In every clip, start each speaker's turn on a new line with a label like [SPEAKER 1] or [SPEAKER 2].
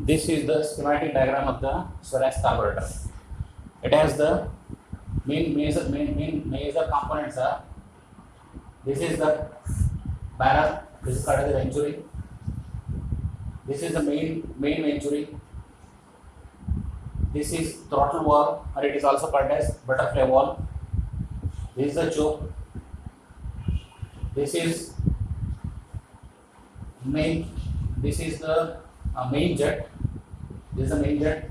[SPEAKER 1] This is the schematic diagram of the Swaraj carburetor. It has the major components are, this is the barrel, this is called as the venturi, this is the main venturi, this is throttle valve, or it is also called as butterfly valve, this is the choke, this is main, this is the main jet, this is the main jet,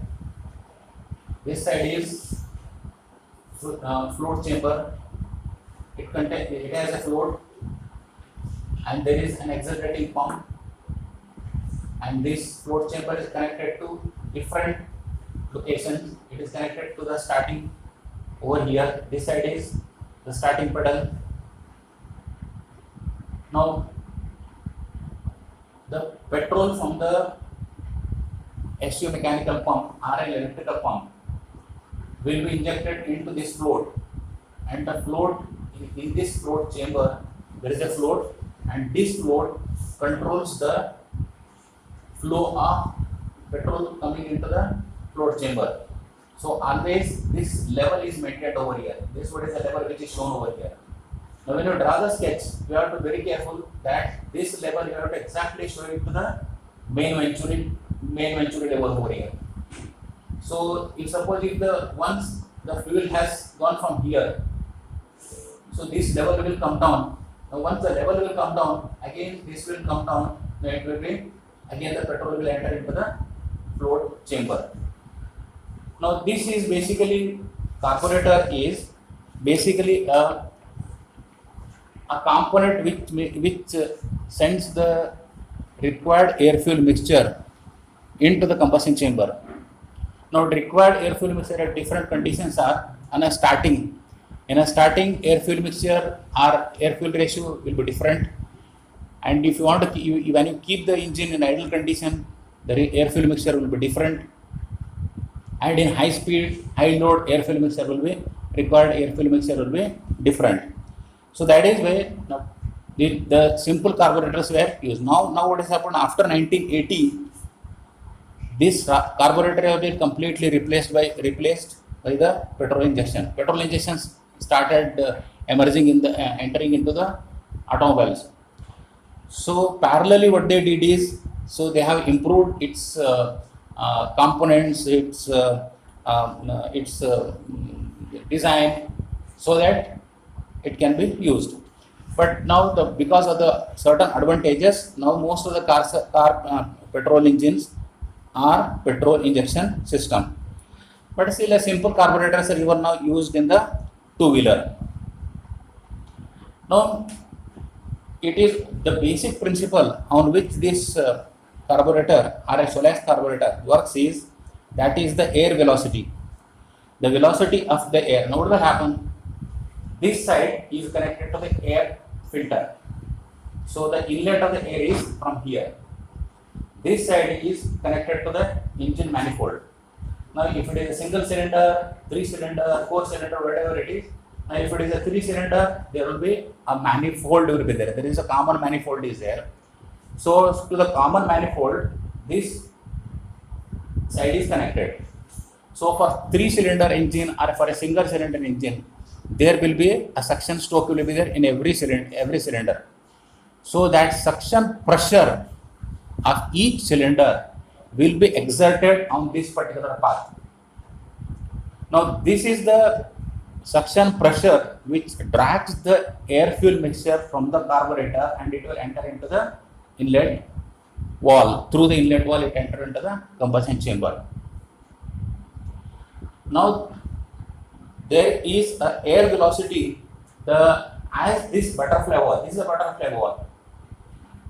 [SPEAKER 1] this side is float chamber, it has a float, and there is an accelerating pump, and this float chamber is connected to different locations. It is connected to the starting over here. This side is the starting pedal. Now the petrol from the SU mechanical pump or an electrical pump will be injected into this float, and the float, in this float chamber there is a float, and this float controls the flow of petrol coming into the float chamber. So always this level is maintained over here. This what is the level which is shown over here. Now when you draw the sketch, you have to be very careful that this level you have to exactly show it to the main venturi level over here. So if suppose if once the fuel has gone from here, so this level will come down. Now once the level will come down, again this will come down, then it will be, again the petrol will enter into the float chamber. Now this is basically, carburetor is basically a component which sends the required air fuel mixture into the combustion chamber. Now required air fuel mixture at different conditions are, in a starting air fuel mixture or air fuel ratio will be different, and if you want to when you keep the engine in idle condition, the air fuel mixture will be different, and in high speed high load air fuel mixture will be, required air fuel mixture will be different. So that is why the simple carburetors were used. Now what has happened after 1980, this carburetor has been completely replaced by the petrol injection. Petrol injections started emerging in the entering into the automobiles. So parallelly what they did is, so they have improved its components, its design, so that it can be used. But now because of the certain advantages, now most of the petrol engines are petrol injection system. But still a simple carburetors are even now used in the two-wheeler. Now it is the basic principle on which this carburetor or a Solex carburetor works is, that is the air velocity. The velocity of the air. Now what will happen? This side is connected to the air filter. So the inlet of the air is from here. This side is connected to the engine manifold. Now if it is a single cylinder, 3 cylinder, 4 cylinder, whatever it is, now if it is a 3 cylinder, there will be a manifold will be there. There is a common manifold is there. So to the common manifold, this side is connected. So for 3 cylinder engine or for a single cylinder engine, there will be a suction stroke will be there in every cylinder. So that suction pressure of each cylinder will be exerted on this particular path. Now this is the suction pressure which drags the air fuel mixture from the carburetor, and it will enter into the inlet wall. Through the inlet wall it enter into the combustion chamber. Now there is a air velocity, as this butterfly valve, this is a butterfly valve.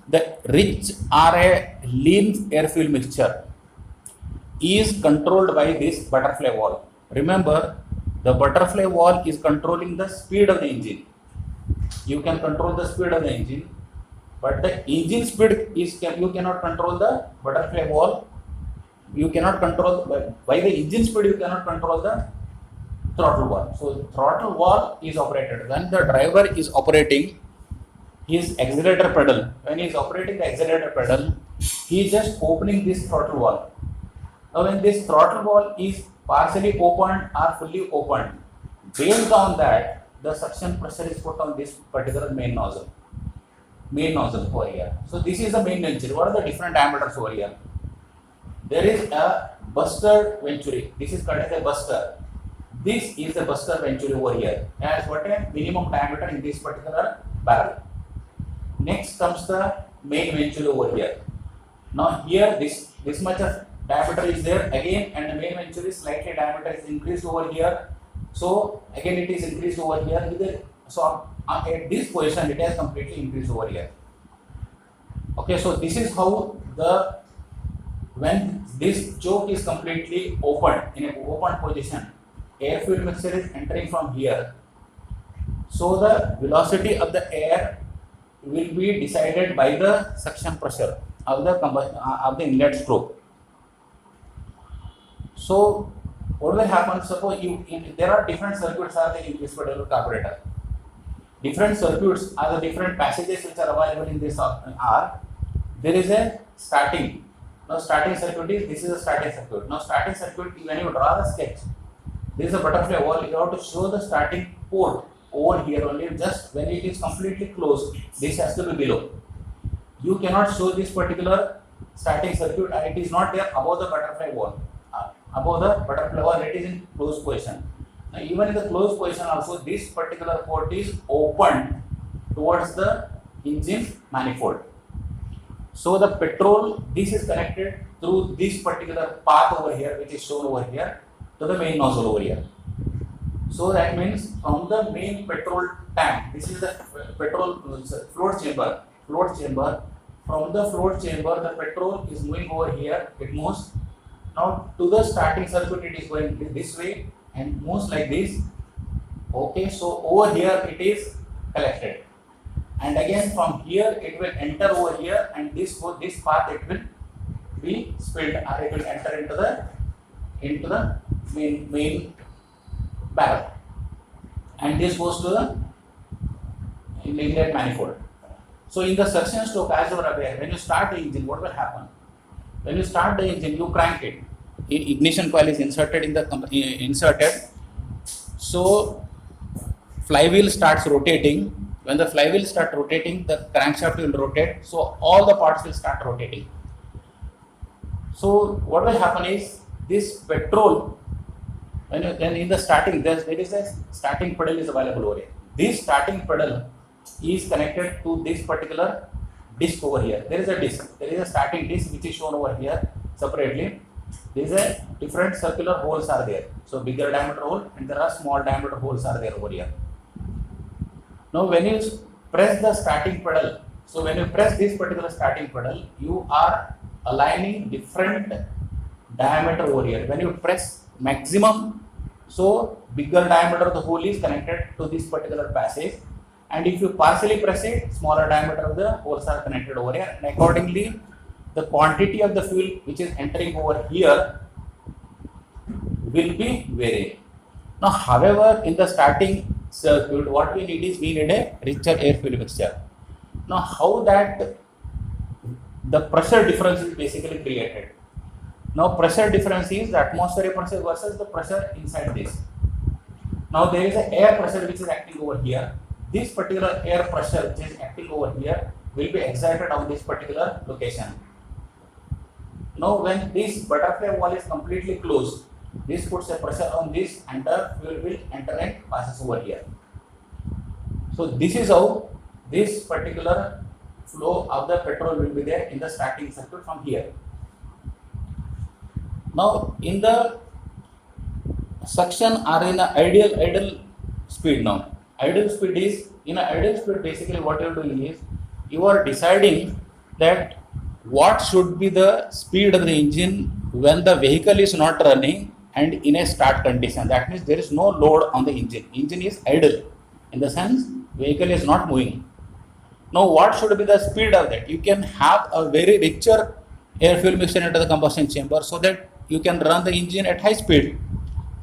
[SPEAKER 1] The rich or a lean air fuel mixture is controlled by this butterfly valve. Remember, the butterfly valve is controlling the speed of the engine. You can control the speed of the engine, but the engine speed is, you cannot control the butterfly valve. You cannot control by the engine speed. You cannot control the throttle valve. So throttle valve is operated when the driver is operating his accelerator pedal. When he is operating the accelerator pedal, he is just opening this throttle valve. Now when this throttle valve is partially opened or fully opened, based on that the suction pressure is put on this particular main nozzle over here. So this is the main venturi. What are the different diameters over here? There is a buster venturi. This is called as a buster. This is the buster venturi over here. As what a minimum diameter in this particular barrel. Next comes the main venturi over here. Now here this much of diameter is there again, and the main venturi slightly diameter is increased over here. So again it is increased over here. So at this position it has completely increased over here. Okay, so this is how when this choke is completely opened in an open position, air fuel mixture is entering from here. So the velocity of the air will be decided by the suction pressure of the inlet stroke. So what will happen? Suppose there are different circuits are there in this particular carburetor. Different circuits are the different passages which are available in this are. There is a starting. Now starting circuit is, this is a starting circuit. Now starting circuit, when you draw the sketch, this is a butterfly wall. You have to show the starting port over here only. Just when it is completely closed, this has to be below. You cannot show this particular starting circuit and it is not there above the butterfly wall. Above the butterfly wall, it is in closed position. Now even in the closed position also, this particular port is open towards the engine manifold. So the petrol, this is connected through this particular path over here, which is shown over here, to the main nozzle over here. So that means from the main petrol tank, this is the petrol float chamber. From the float chamber, the petrol is moving over here. It moves now to the starting circuit. It is going this way and moves like this. Okay, so over here it is collected, and again from here it will enter over here, and this path it will be spilled, or it will enter into the main barrel, and this goes to the inlet manifold. So in the suction stroke, as you are aware, when you start the engine, what will happen? When you start the engine, you crank it. Ignition coil is inserted. So flywheel starts rotating. When the flywheel starts rotating, the crankshaft will rotate. So all the parts will start rotating. So what will happen is this petrol, when in the starting, there is a starting pedal is available over here. This starting pedal is connected to this particular disc over here. There is a disc. There is a starting disc which is shown over here separately. There is a different circular holes are there. So bigger diameter hole and there are small diameter holes are there over here. Now when you press the starting pedal, so when you press this particular starting pedal, you are aligning different diameter over here. When you press maximum, so bigger diameter of the hole is connected to this particular passage, and if you partially press it, smaller diameter of the holes are connected over here, and accordingly the quantity of the fuel which is entering over here will be varying. Now however, in the starting circuit, what we need is we need a richer air fuel mixture. Now how that the pressure difference is basically created. Now pressure difference is the atmospheric pressure versus the pressure inside this. Now there is an air pressure which is acting over here. This particular air pressure which is acting over here will be exerted on this particular location. Now when this butterfly wall is completely closed, this puts a pressure on this and the fuel will enter and passes over here. So this is how this particular flow of the petrol will be there in the starting circuit from here. Now in the suction or in the ideal speed now. Ideal speed is, in an ideal speed basically what you are doing is, you are deciding that what should be the speed of the engine when the vehicle is not running and in a start condition. That means there is no load on the engine. Engine is idle, in the sense vehicle is not moving. Now what should be the speed of that? You can have a very richer air fuel mixture into the combustion chamber so that you can run the engine at high speed,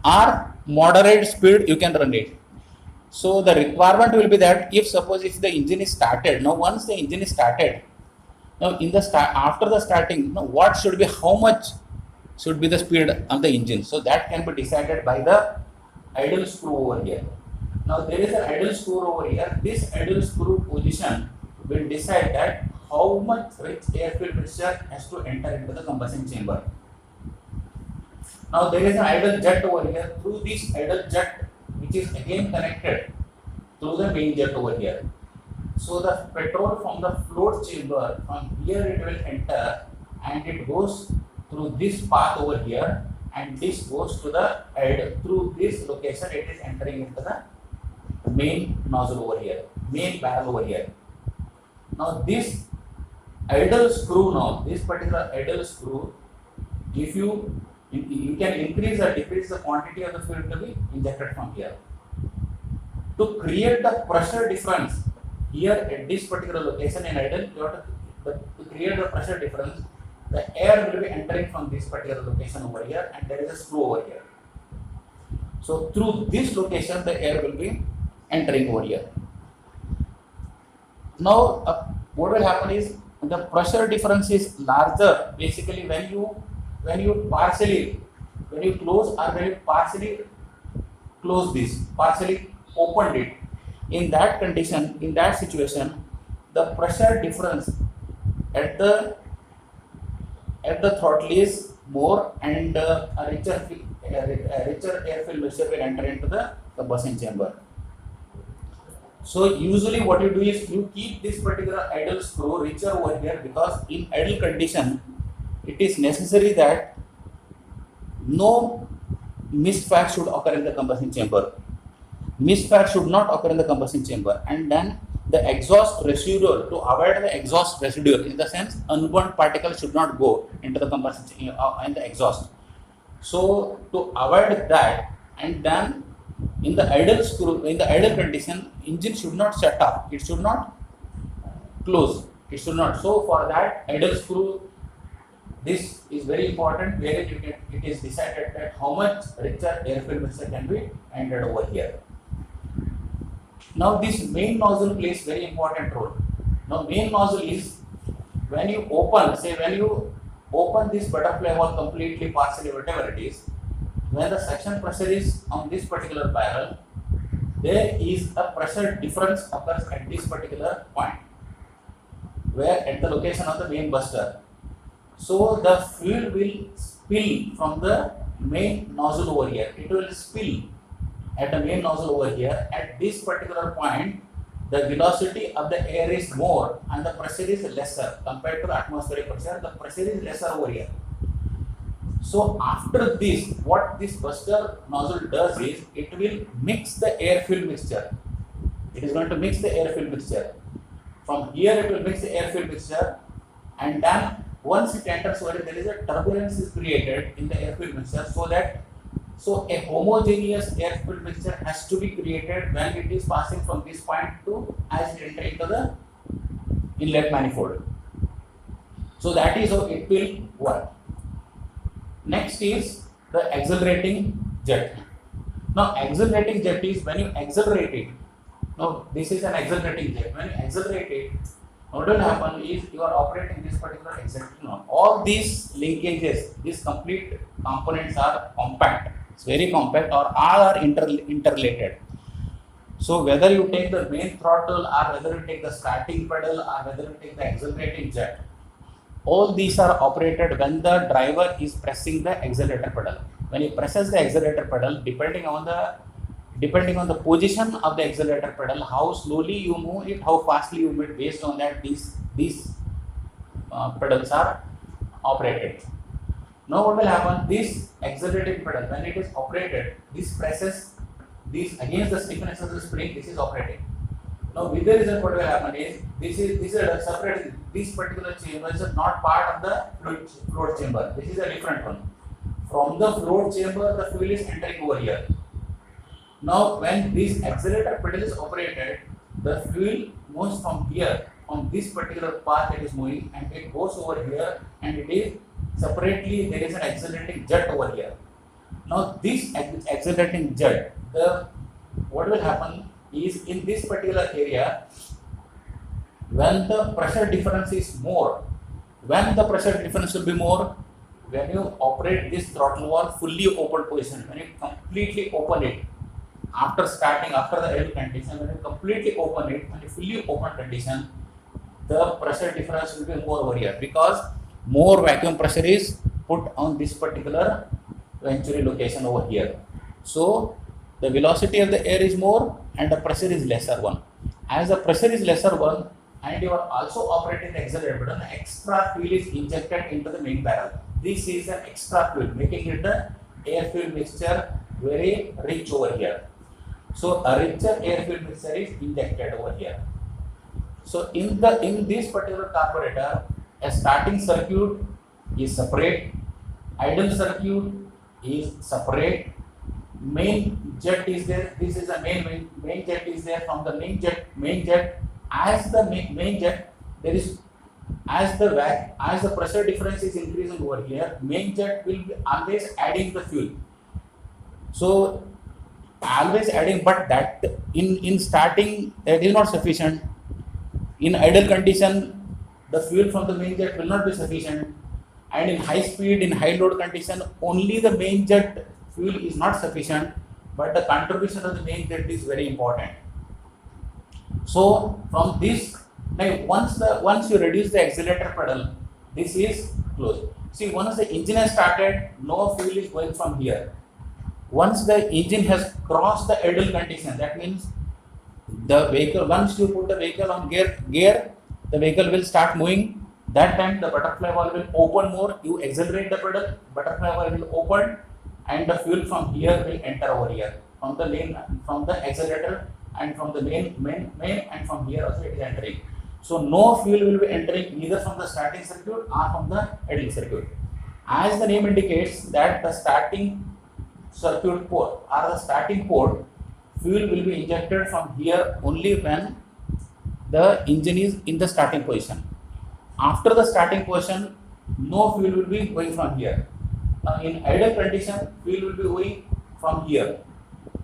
[SPEAKER 1] or moderate speed you can run it. So the requirement will be that if the engine is started, now once the engine is started, Now, in the start, after the starting, what should be, how much should be the speed of the engine? So that can be decided by the idle screw over here. Now there is an idle screw over here. This idle screw position will decide that how much rich air-filled mixture has to enter into the combustion chamber. Now there is an idle jet over here. Through this idle jet, which is again connected through the main jet over here. So the petrol from the float chamber, from here it will enter and it goes through this path over here, and this goes to the idle. Through this location it is entering into the main nozzle over here, main barrel over here. Now this idle screw, now this particular idle screw, if you can increase or decrease the quantity of the fluid to be injected from here. To create the pressure difference here at this particular location in idle, you have to create the pressure difference, the air will be entering from this particular location over here, and there is a screw over here. So through this location the air will be entering over here. Now what will happen is the pressure difference is larger basically when you close or when you partially close this, partially opened it. In that condition, in that situation, the pressure difference at the throttle is more, and a richer air-filled mixture will enter into the combustion chamber. So usually what you do is you keep this particular idle screw richer over here, because in idle condition it is necessary that no misfire should occur in the combustion chamber. Misfire should not occur in the combustion chamber, and then the exhaust residue, to avoid the exhaust residue, in the sense unburnt particles should not go into the combustion in the exhaust. So to avoid that, and then in the idle condition, engine should not shut off, it should not close, it should not. So for that idle screw, this is very important, where it is decided that how much richer air-filled mixture can be entered over here. Now this main nozzle plays very important role. Now main nozzle is when you open this butterfly valve completely, partially, whatever it is, when the suction pressure is on this particular barrel, there is a pressure difference occurs at this particular point, where at the location of the main buster. So the fuel will spill from the main nozzle over here. It will spill at the main nozzle over here. At this particular point, the velocity of the air is more and the pressure is lesser compared to the atmospheric pressure. The pressure is lesser over here. So after this, what this buster nozzle does is it will mix the air-filled mixture. It is going to mix the air-filled mixture. From here it will mix the air-filled mixture, and then once it enters over, there is a turbulence is created in the air-filled mixture, so a homogeneous air-filled mixture has to be created when it is passing from this point to as it enters into the inlet manifold. So that is how it will work. Next is the accelerating jet. Now accelerating jet is when you accelerate it. Now this is an accelerating jet. When you accelerate it, what will happen is you are operating this particular accelerator. All these linkages, these complete components are compact. It's very compact, or all are interrelated. So whether you take the main throttle, or whether you take the starting pedal, or whether you take the accelerating jet, all these are operated when the driver is pressing the accelerator pedal. When he presses the accelerator pedal, depending on the position of the accelerator pedal, how slowly you move it, how fastly you move it, based on that these pedals are operated. Now what will happen? This accelerating pedal, when it is operated, this presses this against the stiffness of the spring. This is operating. Now with the result, what will happen is this is a separate. This particular chamber is not part of the float chamber. This is a different one. From the float chamber, the fuel is entering over here. Now when this accelerator pedal is operated, the fuel moves from here, from this particular path it is moving, and it goes over here, and it is separately, there is an accelerating jet over here. Now this accelerating jet, what will happen is in this particular area, when the pressure difference is more, When the pressure difference will be more, when you operate this throttle valve fully open position, when you completely open it, after starting, after the idle condition, when you completely open it, when you fully open condition, the pressure difference will be more over here because more vacuum pressure is put on this particular venturi location over here. So the velocity of the air is more and the pressure is lesser one. As the pressure is lesser one and you are also operating the accelerator button, extra fuel is injected into the main barrel. This is an extra fuel, making it the air fuel mixture very rich over here. So a richer air fuel mixture is injected over here. So in this particular carburetor, a starting circuit is separate, idle circuit is separate, main jet is there. This is a main jet is there. From the main jet as the main jet there is as the pressure difference is increasing over here, main jet will be always adding the fuel. So always adding, but that in starting that is not sufficient. In idle condition, the fuel from the main jet will not be sufficient, and in high speed, in high load condition, only the main jet fuel is not sufficient, but the contribution of the main jet is very important. So from this, like once you reduce the accelerator pedal, this is closed. See, once the engine has started, no fuel is going from here. Once the engine has crossed the idle condition, that means the vehicle, once you put the vehicle on gear, the vehicle will start moving. That time the butterfly valve will open more. You accelerate the pedal, butterfly valve will open, and the fuel from here will enter over here from the accelerator and from the main, and from here also it is entering. So no fuel will be entering either from the starting circuit or from the idle circuit. As the name indicates that the starting circuit port or the starting port, fuel will be injected from here only when the engine is in the starting position. After the starting position, no fuel will be going from here. Now in idle condition, fuel will be going from here.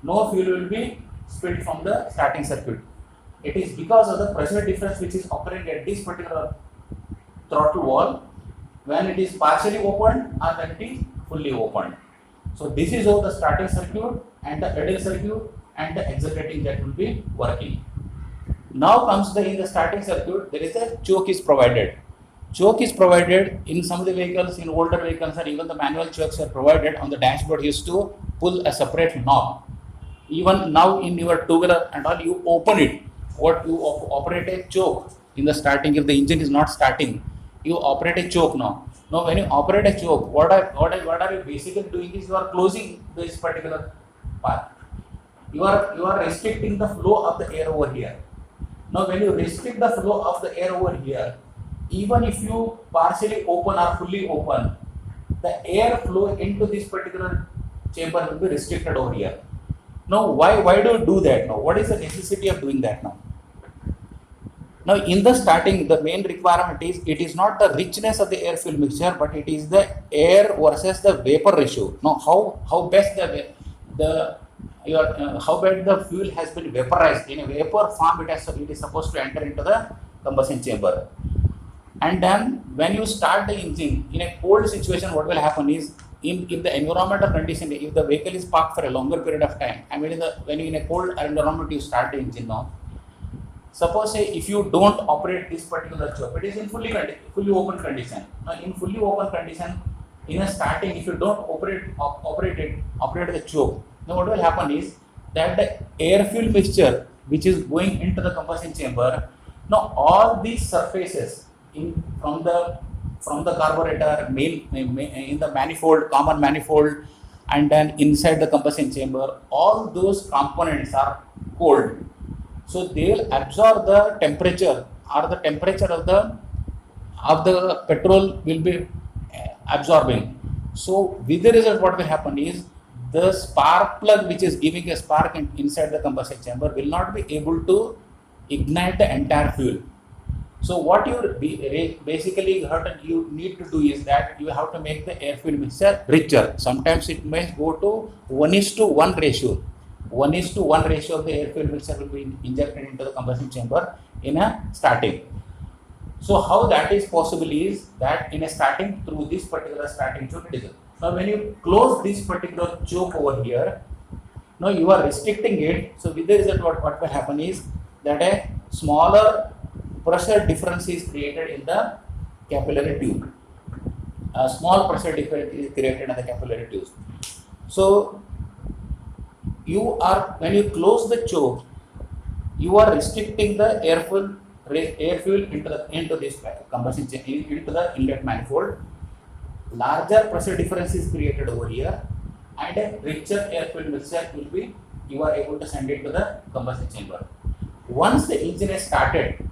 [SPEAKER 1] No fuel will be spilled from the starting circuit. It is because of the pressure difference which is occurring at this particular throttle valve when it is partially opened or when it is fully opened. So this is how the starting circuit and the idle circuit and the accelerating jet will be working. Now comes in the starting circuit, there is a choke is provided. Choke is provided in some of the vehicles, in older vehicles, or even the manual chokes are provided on the dashboard. Used to pull a separate knob. Even now in your two-wheeler and all, you open it. What you operate a choke in the starting. If the engine is not starting, you operate a choke now. Now when you operate a choke, what are you basically doing is you are closing this particular path. You are restricting the flow of the air over here. Now when you restrict the flow of the air over here, even if you partially open or fully open, the air flow into this particular chamber will be restricted over here. Now why do you do that now? What is the necessity of doing that now? Now in the starting, the main requirement is it is not the richness of the air fuel mixture, but it is the air versus the vapor ratio. Now how best how bad the fuel has been vaporized in a vapor form, it is supposed to enter into the combustion chamber. And then when you start the engine in a cold situation, what will happen is in the environmental condition, if the vehicle is parked for a longer period of time, I mean when you in a cold environment you start the engine now. Suppose say if you don't operate this particular choke, it is in fully open condition. Now in fully open condition, in a starting, if you don't operate the choke, now what will happen is that the air fuel mixture which is going into the combustion chamber, now all these surfaces from the carburetor, in the manifold, common manifold, and then inside the combustion chamber, all those components are cold. So they will absorb the temperature, or the temperature of the petrol will be absorbing. So with the result, what will happen is the spark plug which is giving a spark inside the combustion chamber will not be able to ignite the entire fuel. So what you basically you need to do is that you have to make the air fuel mixture richer. Sometimes it may go to 1:1 ratio. 1:1 ratio of the air fuel mixture will be injected into the combustion chamber in a starting. So how that is possible is that in a starting through this particular starting choke it is. Now when you close this particular choke over here, now you are restricting it. So with the result what will happen is that a smaller pressure difference is created in the capillary tube. A small pressure difference is created in the capillary tubes. So you are, when you close the choke, you are restricting the airflow into this combustion chamber, into the inlet manifold. Larger pressure difference is created over here, and a richer air-filled mixture will be, you are able to send it to the combustion chamber. Once the engine is started,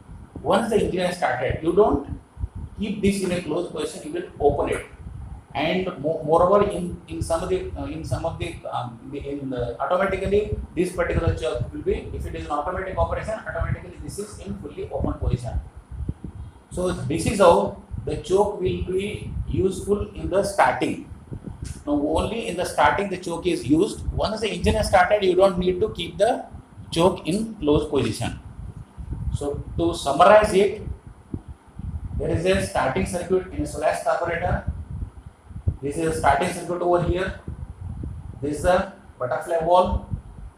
[SPEAKER 1] you don't keep this in a closed position. You will open it, and moreover, in some of the automatically this particular choke will be, if it is an automatic operation, automatically this is in fully open position. So this is how the choke will be useful in the starting. Now only in the starting the choke is used. Once the engine is started, you don't need to keep the choke in closed position. So to summarize it, there is a starting circuit in a Solex carburetor. This is a starting circuit over here. This is a butterfly valve.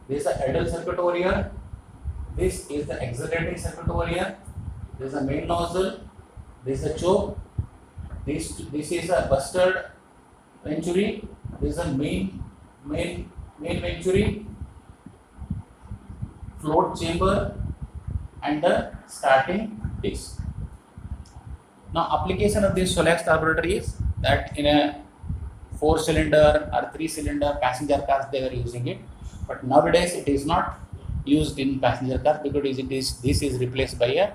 [SPEAKER 1] This is a idle circuit over here. This is the accelerating circuit over here. This is a main nozzle. This is a choke. This is a busted venturi. This is a main venturi, float chamber, and the starting disc. Now application of this Solex carburetor is that in a 4-cylinder or 3-cylinder passenger cars they were using it, but nowadays it is not used in passenger cars because this is replaced by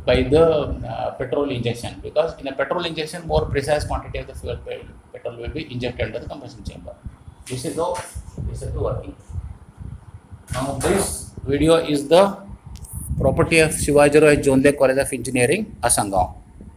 [SPEAKER 1] the petrol injection, because in a petrol injection more precise quantity of the fuel petrol will be injected into the combustion chamber. This is how this is working. Now this video is the property of Shivaji Roy Jonde College of Engineering, Asangam.